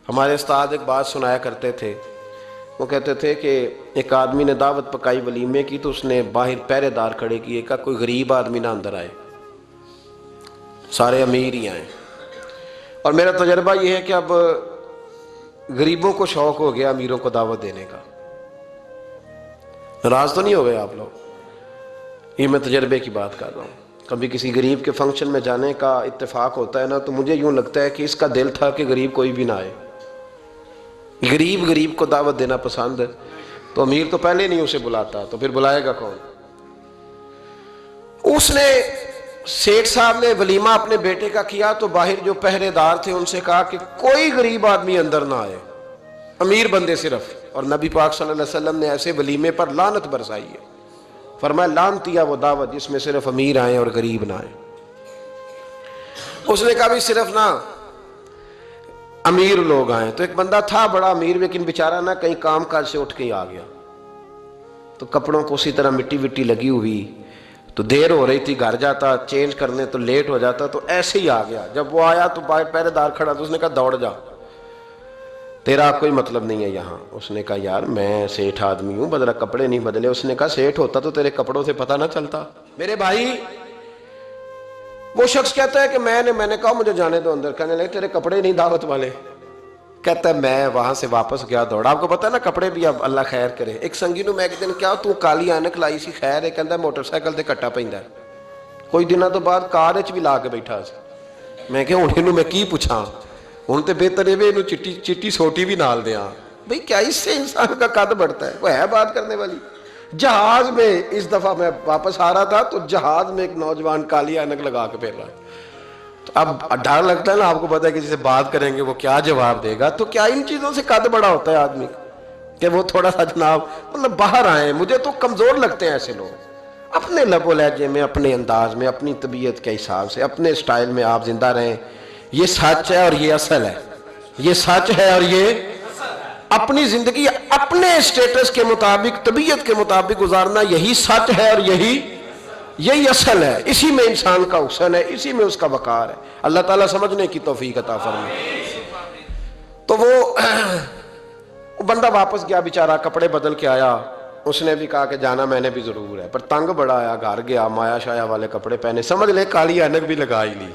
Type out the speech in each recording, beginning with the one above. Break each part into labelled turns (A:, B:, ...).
A: ہمارے استاد ایک بات سنایا کرتے تھے، وہ کہتے تھے کہ ایک آدمی نے دعوت پکائی ولیمے کی تو اس نے باہر پہرے دار کھڑے کیے، کہا کوئی غریب آدمی نہ اندر آئے، سارے امیر ہی آئیں۔ اور میرا تجربہ یہ ہے کہ اب غریبوں کو شوق ہو گیا امیروں کو دعوت دینے کا۔ ناراض تو نہیں ہو گئے آپ لوگ؟ یہ میں تجربے کی بات کر رہا ہوں۔ کبھی کسی غریب کے فنکشن میں جانے کا اتفاق ہوتا ہے نا، تو مجھے یوں لگتا ہے کہ اس کا دل تھا کہ غریب کوئی بھی نہ آئے، غریب کو دعوت دینا پسند ہے، تو امیر تو پہلے نہیں اسے بلاتا، تو پھر بلائے گا کون؟ اس نے سیٹھ صاحب نے ولیمہ اپنے بیٹے کا کیا تو باہر جو پہرے دار تھے ان سے کہا کہ کوئی غریب آدمی اندر نہ آئے، امیر بندے صرف۔ اور نبی پاک صلی اللہ علیہ وسلم نے ایسے ولیمے پر لعنت برسائی ہے، فرمایا لعنتیا وہ دعوت جس میں صرف امیر آئیں اور غریب نہ آئیں۔ اس نے کہا بھی صرف نہ امیر لوگ آئیں، تو ایک بندہ تھا بڑا امیر لیکن بیچارہ نہ کہیں کام کاج سے اٹھ کے ہی آ گیا، تو کپڑوں کو اسی طرح مٹی وٹی لگی ہوئی، تو دیر ہو رہی تھی، گھر جاتا چینج کرنے تو لیٹ ہو جاتا، تو ایسے ہی آ گیا۔ جب وہ آیا تو پہرے دار کھڑا، تو اس نے کہا دوڑ جا، تیرا کوئی مطلب نہیں ہے یہاں۔ اس نے کہا یار میں سیٹھ آدمی ہوں، بدلا کپڑے نہیں بدلے۔ اس نے کہا سیٹھ ہوتا تو تیرے کپڑوں سے پتہ نہ چلتا؟ میرے بھائی وہ شخص کہتا ہے کہ میں نے کہا مجھے جانے دو اندر، کہنے لگے تیرے کپڑے نہیں دعوت والے؟ کہتا ہے میں وہاں سے واپس گیا دوڑا۔ آپ کو پتا ہے نا کپڑے بھی اب اللہ خیر کرے۔ ایک سنگی نو میں ایک دن کیا تو کالی اینک لائی سی، خیر ہے کہندا موٹر سائیکل تے کٹا پیندا ہے، کوئی دنوں تو بعد کار وچ بھی لا کے بیٹھا سی۔ میں کہ ہن اینوں میں کی پوچھاں، ہن تے بہتر ہے اینوں چٹی سوٹی بھی نال دیاں۔ بھئی کیا اس سے انسان کا قد بڑھتا ہے؟ وہ ہے بات کرنے والی۔ جہاز میں اس دفعہ میں واپس آ رہا تھا تو جہاز میں ایک نوجوان کالی اینک لگا کے پھر رہا ہے، اب ڈر لگتا ہے نا، آپ کو پتا ہے کہ جسے بات کریں گے وہ کیا جواب دے گا۔ تو کیا ان چیزوں سے قد بڑا ہوتا ہے آدمی کہ وہ تھوڑا سا جناب مطلب باہر آئیں؟ مجھے تو کمزور لگتے ہیں ایسے لوگ۔ اپنے لب و لہجے میں، اپنے انداز میں، اپنی طبیعت کے حساب سے، اپنے سٹائل میں آپ زندہ رہیں۔ یہ سچ ہے اور یہ اصل ہے، یہ سچ ہے اور یہ اپنی زندگی اپنے اسٹیٹس کے مطابق، طبیعت کے مطابق گزارنا، یہی سچ ہے اور یہی اصل ہے۔ اسی میں انسان کا حسن ہے، اسی میں اس کا وقار ہے۔ اللہ تعالیٰ سمجھنے کی توفیق عطا فرمائے۔ تو وہ بندہ واپس گیا بیچارہ، کپڑے بدل کے آیا۔ اس نے بھی کہا کہ جانا میں نے بھی ضرور ہے، پر تنگ بڑا آیا، گھر گیا مایا شایا والے کپڑے پہنے، سمجھ لے کالی اینک بھی لگا ہی لی،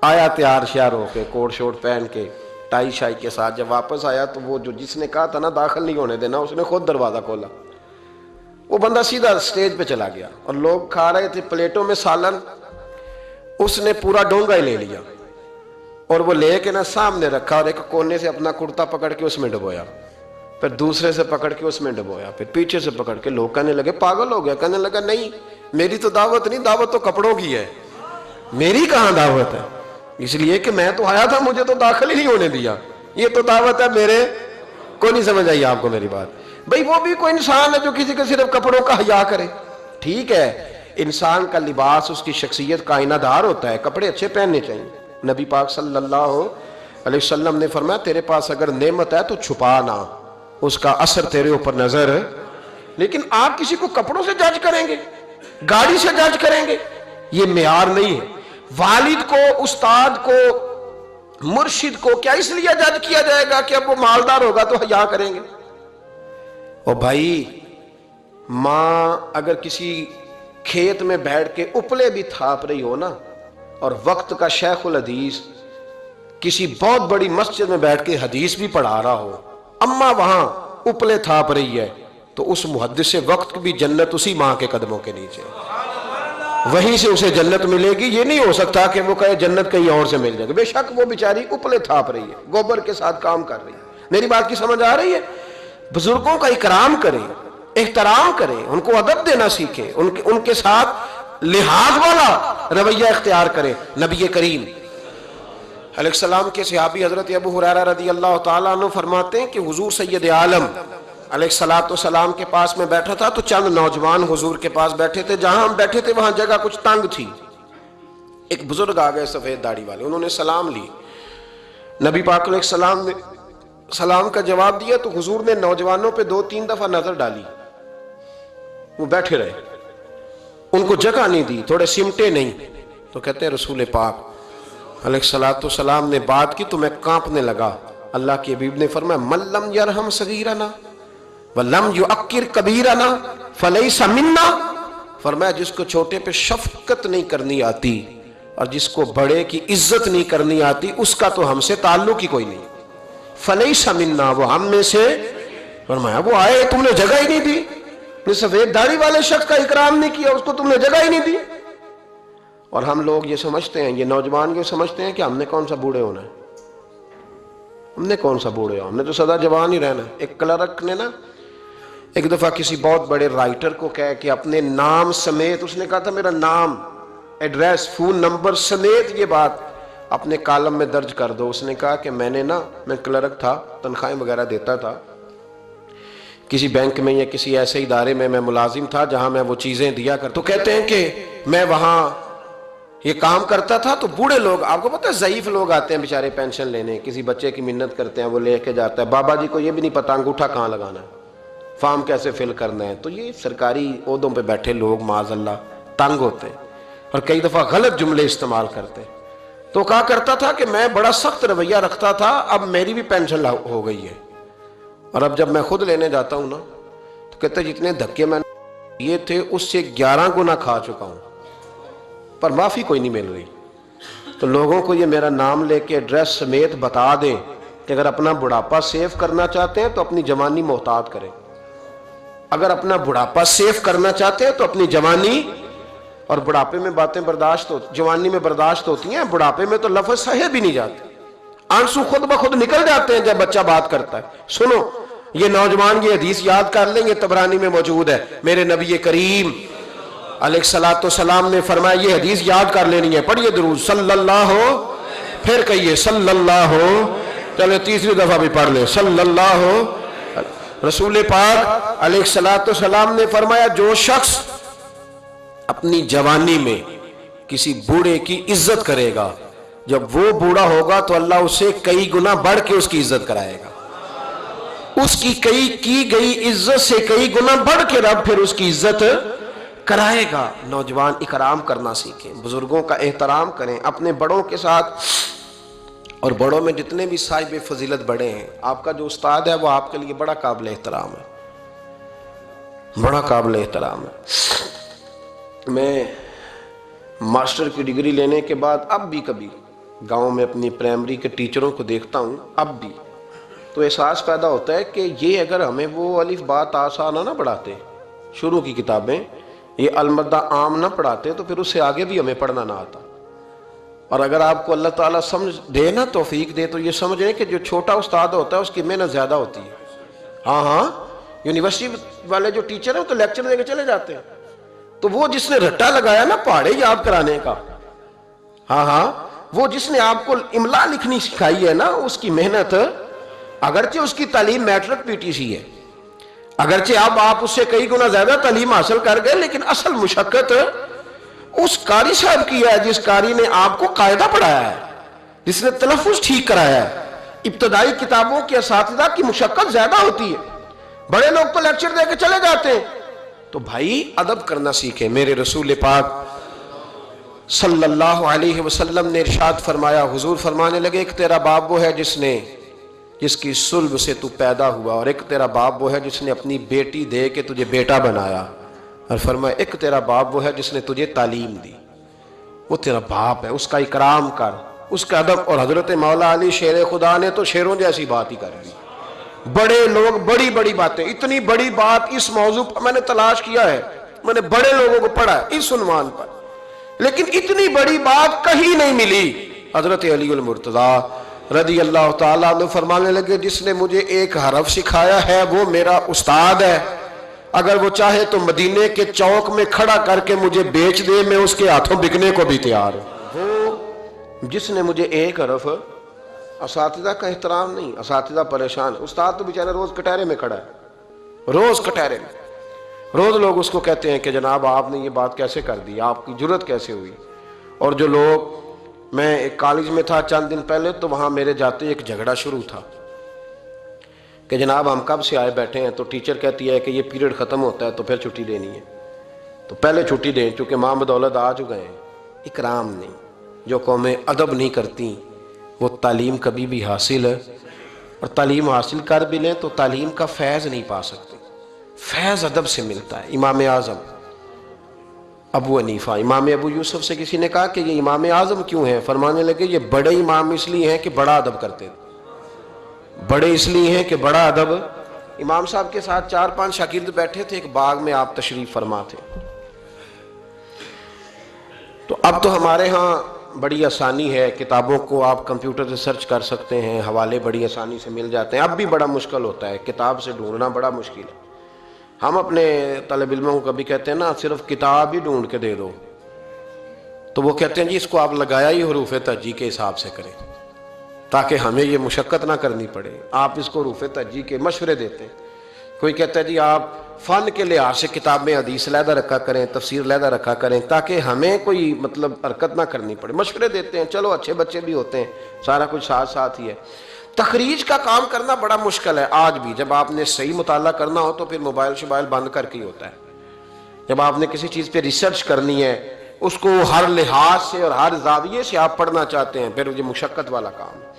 A: آیا تیار شیار ہو کے کوٹ شوٹ پہن کے ٹائی شائی کے ساتھ۔ جب واپس آیا تو وہ جو جس نے کہا تھا نا داخل نہیں ہونے دینا، اس نے خود دروازہ کھولا۔ وہ بندہ سیدھا سٹیج پہ چلا گیا اور لوگ کھا رہے تھے پلیٹوں میں سالن، اس نے پورا ڈونگا ہی لے لیا اور وہ لے کے نا سامنے رکھا، اور ایک کونے سے اپنا کرتا پکڑ کے اس میں ڈبویا، پھر دوسرے سے پکڑ کے اس میں ڈبویا، پھر پیچھے سے پکڑ کے۔ لوگ کہنے لگے پاگل ہو گیا، کہنے لگا نہیں میری تو دعوت نہیں، دعوت تو کپڑوں کی ہے، میری کہاں دعوت ہے؟ اس لیے کہ میں تو آیا تھا، مجھے تو داخل ہی نہیں ہونے دیا، یہ تو دعوت ہے میرے۔ کوئی نہیں سمجھ آئی آپ کو میری بات؟ بھئی وہ بھی کوئی انسان ہے جو کسی کے صرف کپڑوں کا حیا کرے، ٹھیک ہے، انسان کا لباس اس کی شخصیت کا آئینہ دار ہوتا ہے، کپڑے اچھے پہننے چاہیے۔ نبی پاک صلی اللہ علیہ وسلم نے فرمایا تیرے پاس اگر نعمت ہے تو چھپا نہ، اس کا اثر تیرے اوپر نظر۔ لیکن آپ کسی کو کپڑوں سے جج کریں گے، گاڑی سے جج کریں گے، یہ معیار نہیں ہے۔ والد کو، استاد کو، مرشد کو کیا اس لیے جج کیا جائے گا کہ اب وہ مالدار ہوگا تو حیا کریں گے؟ اور بھائی ماں اگر کسی کھیت میں بیٹھ کے اپلے بھی تھاپ رہی ہو نا، اور وقت کا شیخ الحدیث کسی بہت بڑی مسجد میں بیٹھ کے حدیث بھی پڑھا رہا ہو، اماں وہاں اپلے تھاپ رہی ہے، تو اس محدث وقت بھی جنت اسی ماں کے قدموں کے نیچے، وہیں سے اسے جنت ملے گی۔ یہ نہیں ہو سکتا کہ وہ کہے جنت کہیں اور سے مل جائے گا۔ بے شک وہ بیچاری اپلے تھاپ رہی ہے، گوبر کے ساتھ کام کر رہی ہے۔ میری بات کی سمجھ آ رہی ہے؟ بزرگوں کا اکرام کریں، احترام کریں، ان کو ادب دینا سیکھیں، ان کے ساتھ لحاظ والا رویہ اختیار کریں۔ نبی کریم علیہ السلام کے صحابی حضرت ابو ہریرہ رضی اللہ تعالیٰ عنہ فرماتے ہیں کہ حضور سید عالم علیہ السلام کے پاس میں بیٹھا تھا تو چند نوجوان حضور کے پاس بیٹھے تھے، جہاں ہم بیٹھے تھے وہاں جگہ کچھ تنگ تھی۔ ایک بزرگ آ گئے سفید داڑھی والے، انہوں نے سلام لی، نبی پاک علیہ السلام نے سلام کا جواب دیا تو حضور نے نوجوانوں پہ 2-3 دفعہ نظر ڈالی، وہ بیٹھے رہے، ان کو جگہ نہیں دی، تھوڑے سمٹے نہیں۔ تو کہتے ہیں رسول پاک علیہ السلام نے بات کی تو میں کانپنے لگا، اللہ کے حبیب نے فرمایا من لم یرحم صغیرنا ولم یعکر کبیرنا فلیس منا، فرمایا جس کو چھوٹے پہ شفقت نہیں کرنی آتی اور جس کو بڑے کی عزت نہیں کرنی آتی اس کا تو ہم سے تعلق ہی کوئی نہیں، فلیس منا، وہ ہم میں سے۔ فرمایا وہ آئے تم نے جگہ ہی نہیں دی، سفید داڑھی والے شخص کا اکرام نہیں کیا، اس کو تم نے جگہ ہی نہیں دی۔ اور ہم لوگ یہ سمجھتے ہیں، یہ نوجوان یہ سمجھتے ہیں کہ ہم نے کون سا بوڑھے ہونا ہے، ہم نے کون سا بوڑھے ہو، ہم نے تو سدا جوان ہی رہنا ہے۔ ایک کلرک نے نا ایک دفعہ کسی بہت بڑے رائٹر کو کہہ کہ اپنے نام سمیت، اس نے کہا تھا میرا نام، ایڈریس، فون نمبر سمیت یہ بات اپنے کالم میں درج کر دو۔ اس نے کہا کہ میں کلرک تھا، تنخواہیں وغیرہ دیتا تھا کسی بینک میں یا کسی ایسے ادارے میں ملازم تھا جہاں میں وہ چیزیں دیا کر، تو کہتے ہیں کہ میں وہاں یہ کام کرتا تھا تو بوڑھے لوگ، آپ کو پتہ ہے ضعیف لوگ آتے ہیں بیچارے پینشن لینے، کسی بچے کی منت کرتے ہیں، وہ لے کے جاتا ہے، بابا جی کو یہ بھی نہیں پتا انگوٹھا کہاں لگانا ہے، فارم کیسے فل کرنا ہے۔ تو یہ سرکاری عہدوں پہ بیٹھے لوگ معاذ اللہ تنگ ہوتے ہیں اور کئی دفعہ غلط جملے استعمال کرتے ہیں۔ تو کہا کرتا تھا کہ میں بڑا سخت رویہ رکھتا تھا، اب میری بھی پینشن ہو گئی ہے، اور اب جب میں خود لینے جاتا ہوں نا تو کہتے جتنے دھکے میں یہ تھے اس سے 11 گنا کھا چکا ہوں، پر معافی کوئی نہیں مل رہی۔ تو لوگوں کو یہ میرا نام لے کے ایڈریس سمیت بتا دیں کہ اگر اپنا بڑھاپا سیف کرنا چاہتے ہیں تو اپنی جوانی محتاط کریں، اگر اپنا بڑھاپا سیف کرنا چاہتے ہیں تو اپنی جوانی، اور بڑھاپے میں باتیں برداشت جوانی میں برداشت ہوتی ہیں، بڑھاپے میں تو لفظ سہے بھی نہیں جاتے، آنسو خود بخود نکل جاتے ہیں جب بچہ بات کرتا ہے۔ سنو یہ نوجوان یہ حدیث یاد کر لیں، یہ طبرانی میں موجود ہے، میرے نبی کریم علیہ الصلوۃ والسلام نے فرمایا یہ حدیث یاد کر لینی ہے، پڑھیے درود صلی اللہ ہو، پھر کہیے صلی اللہ ہو، چلے تیسری دفعہ بھی پڑھ لیں صلی اللہ ہو۔ رسول پاک علیہ الصلوۃ والسلام نے فرمایا جو شخص اپنی جوانی میں کسی بوڑھے کی عزت کرے گا، جب وہ بوڑھا ہوگا تو اللہ اسے کئی گنا بڑھ کے اس کی عزت کرائے گا، اس کی کی گئی عزت سے کئی گنا بڑھ کے رب پھر اس کی عزت کرائے گا۔ نوجوان اکرام کرنا سیکھیں، بزرگوں کا احترام کریں، اپنے بڑوں کے ساتھ، اور بڑوں میں جتنے بھی صاحب فضیلت بڑے ہیں، آپ کا جو استاد ہے وہ آپ کے لیے بڑا قابل احترام ہے، بڑا قابل احترام ہے۔ میں ماسٹر کی ڈگری لینے کے بعد اب بھی کبھی گاؤں میں اپنی پرائمری کے ٹیچروں کو دیکھتا ہوں، اب بھی تو احساس پیدا ہوتا ہے کہ یہ اگر ہمیں وہ الف با تا سا نہ پڑھاتے، شروع کی کتابیں یہ المدہ عام نہ پڑھاتے تو پھر اس سے آگے بھی ہمیں پڑھنا نہ آتا۔ اور اگر آپ کو اللہ تعالیٰ سمجھ دے نا، توفیق دے، تو یہ سمجھیں کہ جو چھوٹا استاد ہوتا ہے اس کی محنت زیادہ ہوتی ہے۔ ہاں یونیورسٹی والے جو ٹیچر ہیں وہ تو لیکچر دے کے چلے جاتے ہیں، تو وہ جس نے رٹا لگایا نا پہاڑے یاد کرانے کا، وہ جس نے آپ کو املا لکھنی سکھائی ہے نا، اس کی محنت، اگرچہ اس کی تعلیم میٹرک پی ٹی سی ہے، اگرچہ اب آپ اس سے کئی گنا زیادہ تعلیم حاصل کر گئے، لیکن اصل مشقت اس قاری صاحب کی ہے جس قاری نے آپ کو قاعدہ پڑھایا ہے، جس نے تلفظ ٹھیک کرایا ہے۔ ابتدائی کتابوں کے اساتذہ کی مشقت زیادہ ہوتی ہے، بڑے لوگ تو لیکچر دے کے چلے جاتے ہیں۔ تو بھائی ادب کرنا سیکھیں۔ میرے رسول پاک صلی اللہ علیہ وسلم نے ارشاد فرمایا، حضور فرمانے لگے ایک تیرا باپ وہ ہے جس کی صلب سے تو پیدا ہوا، اور ایک تیرا باپ وہ ہے جس نے اپنی بیٹی دے کے تجھے بیٹا بنایا، اور فرمایا ایک تیرا باپ وہ ہے جس نے تجھے تعلیم دی، وہ تیرا باپ ہے، اس کا اکرام کر، اس کا ادب۔ اور حضرت مولا علی شیر خدا نے تو شیروں جیسی بات ہی کر دی، بڑے لوگ بڑی بڑی باتیں، اتنی بڑی بات اس موضوع پر میں نے تلاش کیا ہے، میں نے بڑے لوگوں کو پڑھا ہے اس عنوان پر، لیکن اتنی بڑی بات کہیں نہیں ملی۔ حضرت علی المرتضیٰ رضی اللہ تعالیٰ عنہ فرمانے لگے جس نے مجھے ایک حرف سکھایا ہے وہ میرا استاد ہے، اگر وہ چاہے تو مدینے کے چوک میں کھڑا کر کے مجھے بیچ دے، میں اس کے ہاتھوں بکنے کو بھی تیار ہوں۔ وہ جس نے مجھے ایک حرف، اساتذہ کا احترام نہیں، اساتذہ پریشان، استاد تو بیچارہ روز کٹہرے میں کھڑا ہے، روز کٹہرے میں، روز لوگ اس کو کہتے ہیں کہ جناب آپ نے یہ بات کیسے کر دی، آپ کی جرت کیسے ہوئی۔ اور جو لوگ، میں ایک کالج میں تھا چند دن پہلے، تو وہاں میرے جاتے ایک جھگڑا شروع تھا کہ جناب ہم کب سے آئے بیٹھے ہیں، تو ٹیچر کہتی ہے کہ یہ پیریڈ ختم ہوتا ہے تو پھر چھٹی دینی ہے، تو پہلے چھٹی دیں چونکہ ماں بدولت آ چکے ہیں۔ اکرام نہیں، جو قومیں ادب نہیں کرتی وہ تعلیم کبھی بھی حاصل اور تعلیم حاصل کر بھی لیں تو تعلیم کا فیض نہیں پا سکتے. فیض ادب سے ملتا ہے. امام اعظم ابو حنیفہ، امام ابو یوسف سے کسی نے کہا کہ یہ امام اعظم کیوں ہیں؟ فرمانے لگے یہ بڑے امام اس لیے ہیں کہ بڑا ادب کرتے تھے. بڑے اس لیے ہیں کہ بڑا ادب. امام صاحب کے ساتھ 4-5 شاگرد بیٹھے تھے، ایک باغ میں آپ تشریف فرما تھے. تو اب تو ہمارے ہاں بڑی آسانی ہے، کتابوں کو آپ کمپیوٹر سے سرچ کر سکتے ہیں، حوالے بڑی آسانی سے مل جاتے ہیں. اب بھی بڑا مشکل ہوتا ہے، کتاب سے ڈھونڈنا بڑا مشکل ہے. ہم اپنے طالب علموں کو کبھی کہتے ہیں نا صرف کتاب ہی ڈھونڈ کے دے دو، تو وہ کہتے ہیں جی اس کو آپ لگایا ہی حروف ترجیح کے حساب سے کریں تاکہ ہمیں یہ مشقت نہ کرنی پڑے. آپ اس کو حروف ترجیح کے مشورے دیتے ہیں. کوئی کہتا ہے جی آپ فن کے لحاظ سے کتاب میں حدیث علیحدہ رکھا کریں، تفسیر علیحدہ رکھا کریں تاکہ ہمیں کوئی حرکت نہ کرنی پڑے. مشورے دیتے ہیں. چلو اچھے بچے بھی ہوتے ہیں، سارا کچھ ساتھ ساتھ ہی ہے. تخریج کا کام کرنا بڑا مشکل ہے آج بھی. جب آپ نے صحیح مطالعہ کرنا ہو تو پھر موبائل شبائل بند کر کے ہی ہوتا ہے. جب آپ نے کسی چیز پہ ریسرچ کرنی ہے، اس کو ہر لحاظ سے اور ہر زاویے سے آپ پڑھنا چاہتے ہیں، پھر یہ مشقت والا کام ہے.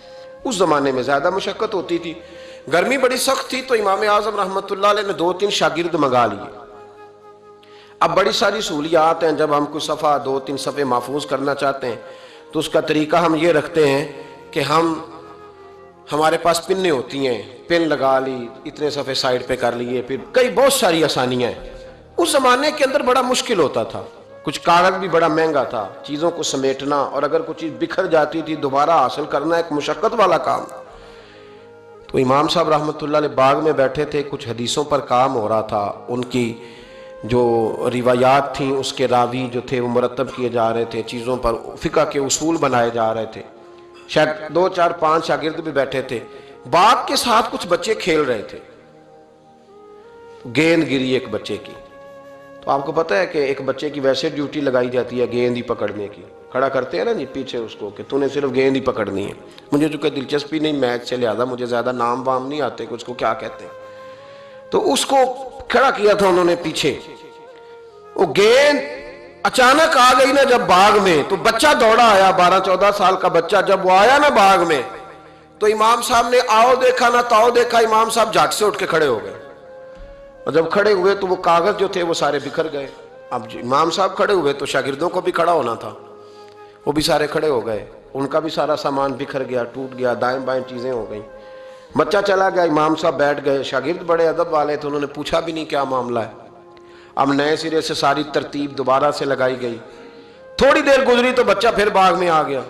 A: اس زمانے میں زیادہ مشقت ہوتی تھی، گرمی بڑی سخت تھی، تو امام اعظم رحمۃ اللہ علیہ نے 2-3 شاگرد منگا لیے. اب بڑی ساری سہولیات ہیں. جب ہم کوئی صفحہ 2-3 صفحے محفوظ کرنا چاہتے ہیں تو اس کا طریقہ ہم یہ رکھتے ہیں کہ ہمارے پاس پنیں ہوتی ہیں، پن لگا لی، اتنے صفحے سائڈ پہ کر لیے، پھر بہت ساری آسانیاں ہیں. اس زمانے کے اندر بڑا مشکل ہوتا تھا، کچھ کاغذ بھی بڑا مہنگا تھا، چیزوں کو سمیٹنا، اور اگر کوئی چیز بکھر جاتی تھی دوبارہ حاصل کرنا ایک مشقت والا کام. تو امام صاحب رحمۃ اللہ علیہ باغ میں بیٹھے تھے، کچھ حدیثوں پر کام ہو رہا تھا. ان کی جو روایات تھیں اس کے راوی جو تھے وہ مرتب کیے جا رہے تھے، چیزوں پر فقہ کے اصول بنائے جا رہے تھے. شاید 2-4-5 شاگرد بھی بیٹھے تھے. باغ کے ساتھ کچھ بچے کھیل رہے تھے. گیند گری ایک بچے کی. تو آپ کو پتہ ہے کہ ایک بچے کی ویسے ڈیوٹی لگائی جاتی ہے گیند ہی پکڑنے کی. کھڑا کرتے ہیں نا جی پیچھے اس کو کہ تو نے صرف گیند ہی پکڑنی ہے. مجھے چونکہ دلچسپی نہیں میچ سے، لہذا مجھے زیادہ نام وام نہیں آتے کہ اس کو کیا کہتے ہیں. تو اس کو کھڑا کیا تھا انہوں نے پیچھے. وہ گیند اچانک آ گئی نا جب باغ میں، تو بچہ دوڑا آیا، 12-14 سال کا بچہ. جب وہ آیا نا باغ میں تو امام صاحب نے آؤ دیکھا نہ تاؤ دیکھا، امام صاحب جھٹ سے اٹھ کے کھڑے ہو گئے. اور جب کھڑے ہوئے تو وہ کاغذ جو تھے وہ سارے بکھر گئے. اب امام صاحب کھڑے ہوئے تو شاگردوں کو بھی کھڑا ہونا تھا، وہ بھی سارے کھڑے ہو گئے. ان کا بھی سارا سامان بکھر گیا، ٹوٹ گیا، دائیں بائیں چیزیں ہو گئیں. بچہ چلا گیا، امام صاحب بیٹھ گئے. شاگرد بڑے ادب والے تھے، انہوں نے پوچھا بھی نہیں کیا معاملہ ہے. اب نئے سرے سے ساری ترتیب دوبارہ سے لگائی گئی. تھوڑی دیر گزری تو بچہ پھر باغ میں آ گیا.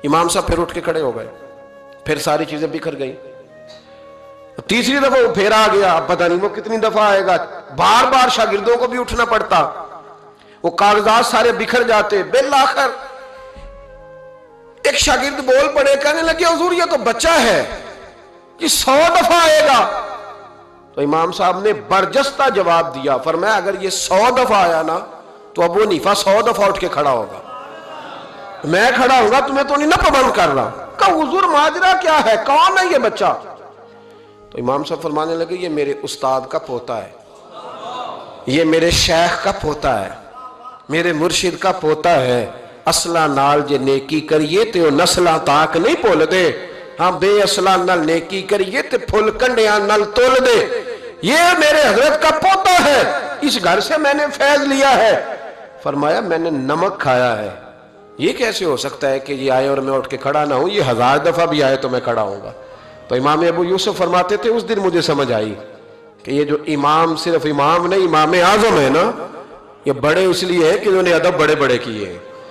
A: امام صاحب پھر اٹھ کے کھڑے ہو گئے، پھر ساری چیزیں بکھر گئی. تیسری دفعہ وہ پھر آ گیا. اب پتہ نہیں وہ کتنی دفعہ آئے گا. بار بار شاگردوں کو بھی اٹھنا پڑتا، وہ کاغذات سارے بکھر جاتے. بالآخر ایک شاگرد بول پڑے، کہنے لگے حضور یہ تو بچہ ہے، یہ 100 دفعہ آئے گا. تو امام صاحب نے برجستہ جواب دیا، فرمایا اگر یہ 100 دفعہ آیا نا تو ابو حنیفہ 100 دفعہ اٹھ کے کھڑا ہوگا. میں کھڑا ہوگا، تمہیں تو نہیں نہ پابند کر رہا. کہا حضور ماجرا کیا ہے، کون ہے یہ بچہ؟ تو امام صاحب فرمانے لگے یہ میرے استاد کا پوتا ہے، یہ میرے شیخ کا پوتا ہے، میرے مرشد کا پوتا ہے. اصلہ نال جے نیکی کریے تے وہ نسلہ تاک نہیں پول دے. ہاں بے اصلہ نال نیکی کریے تے پھل کنڈیاں نال تول دے. یہ میرے حضرت کا پوتا ہے، اس گھر سے میں نے فیض لیا ہے. فرمایا میں نے نمک کھایا ہے، یہ کیسے ہو سکتا ہے کہ یہ آئے اور میں اٹھ کے کھڑا نہ ہوں؟ یہ 1000 دفعہ بھی آئے تو میں کھڑا ہوں گا. تو امام ابو یوسف فرماتے تھے اس دن مجھے سمجھ آئی کہ یہ جو امام صرف امام نہیں، امام اعظم ہے نا، یہ بڑے اس لیے ہے کہ انہوں نے ادب بڑے بڑے کیے ہیں.